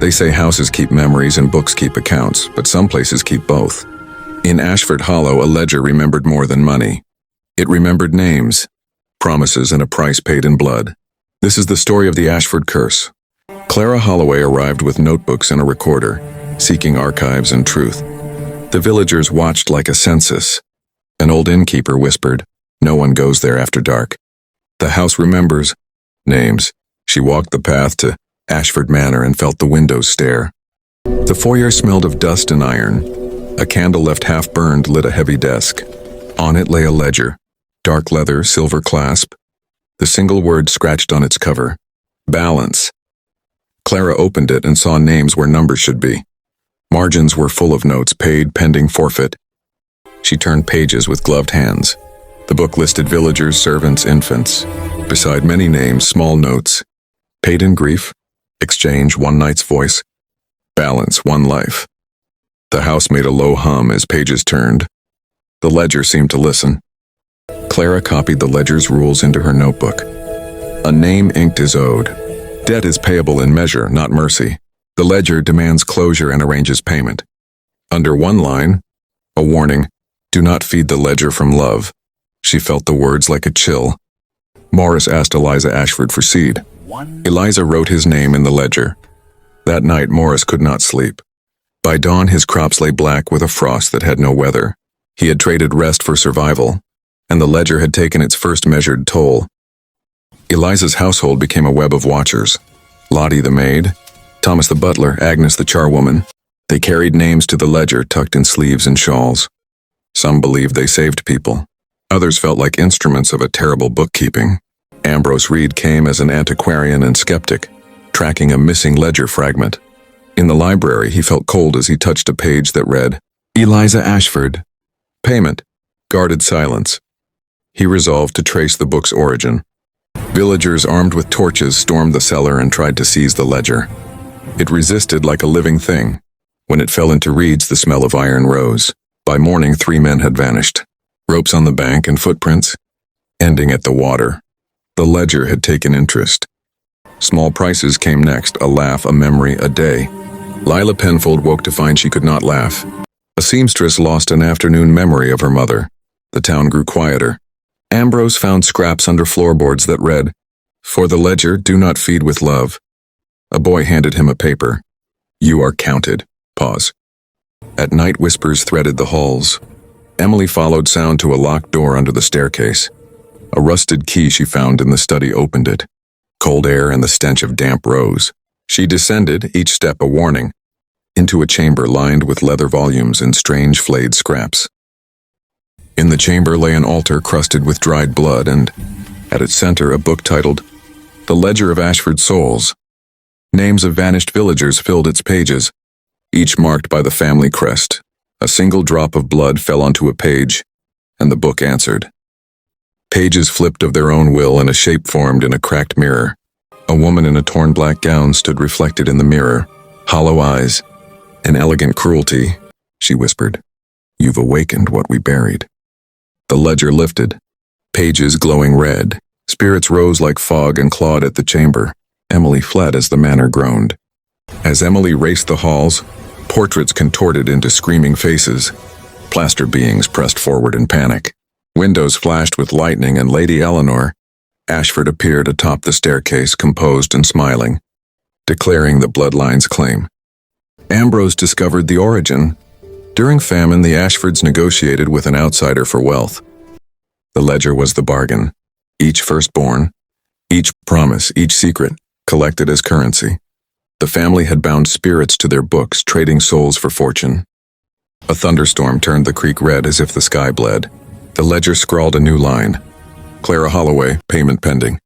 They say houses keep memories and books keep accounts, but some places keep both. In Ashford Hollow, a ledger remembered more than money. It remembered names, promises, and a price paid in blood. This is the story of the Ashford Curse. Clara Holloway arrived with notebooks and a recorder, seeking archives and truth. The villagers watched like a census. An old innkeeper whispered, "No one goes there after dark." The house remembers names. She walked the path to Ashford Manor and felt the windows stare. The foyer smelled of dust and iron. A candle left half burned lit a heavy desk. On it lay a ledger, dark leather, silver clasp. The single word scratched on its cover, balance. Clara opened it and saw names where numbers should be. Margins were full of notes, paid, pending, forfeit. She turned pages with gloved hands. The book listed villagers, servants, infants. Beside many names, small notes. Paid in grief, exchange, one night's voice, balance, one life. The house made a low hum as pages turned. The ledger seemed to listen. Clara copied the ledger's rules into her notebook. A name inked is owed. Debt is payable in measure, not mercy. The ledger demands closure and arranges payment. Under one line, a warning, do not feed the ledger from love. She felt the words like a chill. Morris asked Eliza Ashford for seed. Eliza wrote his name in the ledger. That night, Morris could not sleep. By dawn, his crops lay black with a frost that had no weather. He had traded rest for survival, and the ledger had taken its first measured toll. Eliza's household became a web of watchers. Lottie the maid, Thomas the butler, Agnes the charwoman. They carried names to the ledger tucked in sleeves and shawls. Some believed they saved people. Others felt like instruments of a terrible bookkeeping. Ambrose Reed came as an antiquarian and skeptic, tracking a missing ledger fragment. In the library, he felt cold as he touched a page that read, Eliza Ashford. Payment. Guarded silence. He resolved to trace the book's origin. Villagers armed with torches stormed the cellar and tried to seize the ledger. It resisted like a living thing. When it fell into reeds, the smell of iron rose. By morning, 3 men had vanished. Ropes on the bank and footprints, ending at the water. The ledger had taken interest. Small prices came next, a laugh, a memory, a day. Lila Penfold woke to find she could not laugh. A seamstress lost an afternoon memory of her mother. The town grew quieter. Ambrose found scraps under floorboards that read, For the ledger, do not feed with love. A boy handed him a paper. You are counted. Pause. At night, whispers threaded the halls. Emily followed sound to a locked door under the staircase. A rusted key she found in the study opened it. Cold air and the stench of damp rose. She descended, each step a warning, into a chamber lined with leather volumes and strange flayed scraps. In the chamber lay an altar crusted with dried blood and, at its center, a book titled, The Ledger of Ashford Souls. Names of vanished villagers filled its pages, each marked by the family crest. A single drop of blood fell onto a page, and the book answered. Pages flipped of their own will and a shape formed in a cracked mirror. A woman in a torn black gown stood reflected in the mirror, hollow eyes. An elegant cruelty, she whispered. You've awakened what we buried. The ledger lifted, pages glowing red. Spirits rose like fog and clawed at the chamber. Emily fled as the manor groaned. As Emily raced the halls, portraits contorted into screaming faces. Plaster beings pressed forward in panic. Windows flashed with lightning, and Lady Eleanor, Ashford, appeared atop the staircase, composed and smiling, declaring the Bloodline's claim. Ambrose discovered the origin. During famine, the Ashfords negotiated with an outsider for wealth. The ledger was the bargain. Each firstborn, each promise, each secret, collected as currency. The family had bound spirits to their books, trading souls for fortune. A thunderstorm turned the creek red as if the sky bled. The ledger scrawled a new line. Clara Holloway, payment pending.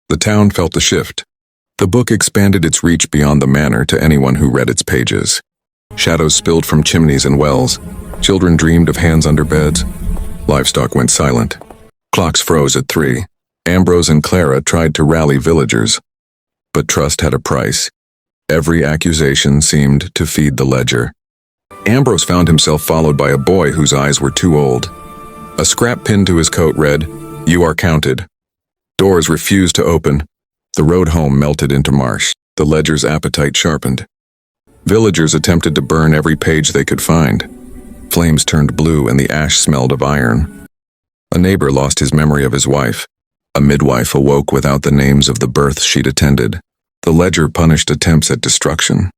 The town felt the shift. The book expanded its reach beyond the manor to anyone who read its pages. Shadows spilled from chimneys and wells. Children dreamed of hands under beds. Livestock went silent. Clocks froze at 3. Ambrose and Clara tried to rally villagers. But trust had a price. Every accusation seemed to feed the ledger. Ambrose found himself followed by a boy whose eyes were too old. A scrap pinned to his coat read, You are counted. Doors refused to open. The road home melted into marsh. The ledger's appetite sharpened. Villagers attempted to burn every page they could find. Flames turned blue and the ash smelled of iron. A neighbor lost his memory of his wife. A midwife awoke without the names of the births she'd attended. The ledger punished attempts at destruction.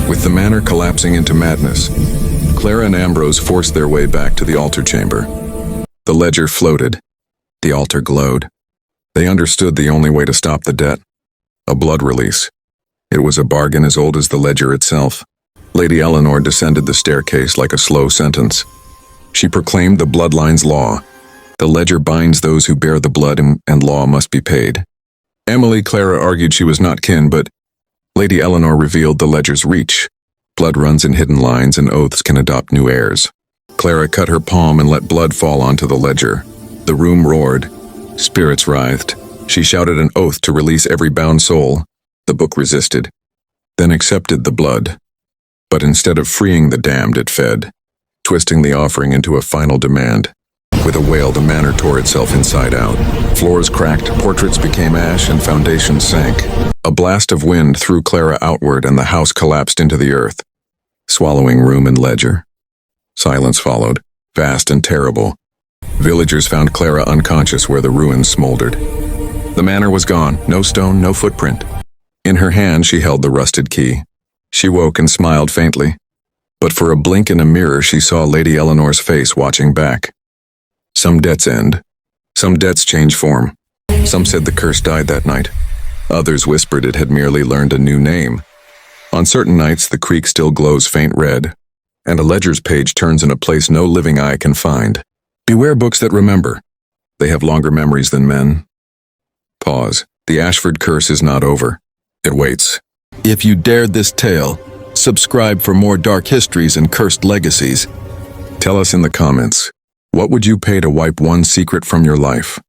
With the manor collapsing into madness, Clara and Ambrose forced their way back to the altar chamber. The ledger floated. The altar glowed. They understood the only way to stop the debt. A blood release. It was a bargain as old as the ledger itself. Lady Eleanor descended the staircase like a slow sentence. She proclaimed the Bloodline's law. The ledger binds those who bear the blood and law must be paid. Emily Clara argued she was not kin, but Lady Eleanor revealed the ledger's reach. Blood runs in hidden lines and oaths can adopt new heirs. Clara cut her palm and let blood fall onto the ledger. The room roared. Spirits writhed. She shouted an oath to release every bound soul. The book resisted, then accepted the blood. But instead of freeing the damned, it fed, twisting the offering into a final demand. With a wail, the manor tore itself inside out. Floors cracked, portraits became ash, and foundations sank. A blast of wind threw Clara outward, and the house collapsed into the earth, swallowing room and ledger. Silence followed, vast and terrible. Villagers found Clara unconscious where the ruins smoldered. The manor was gone, no stone, no footprint. In her hand, she held the rusted key. She woke and smiled faintly. But for a blink in a mirror, she saw Lady Eleanor's face watching back. Some debts end. Some debts change form. Some said the curse died that night. Others whispered it had merely learned a new name. On certain nights, the creek still glows faint red, and a ledger's page turns in a place no living eye can find. Beware books that remember. They have longer memories than men. Pause. The Ashford curse is not over. It waits. If you dared this tale, subscribe for more dark histories and cursed legacies. Tell us in the comments, what would you pay to wipe one secret from your life?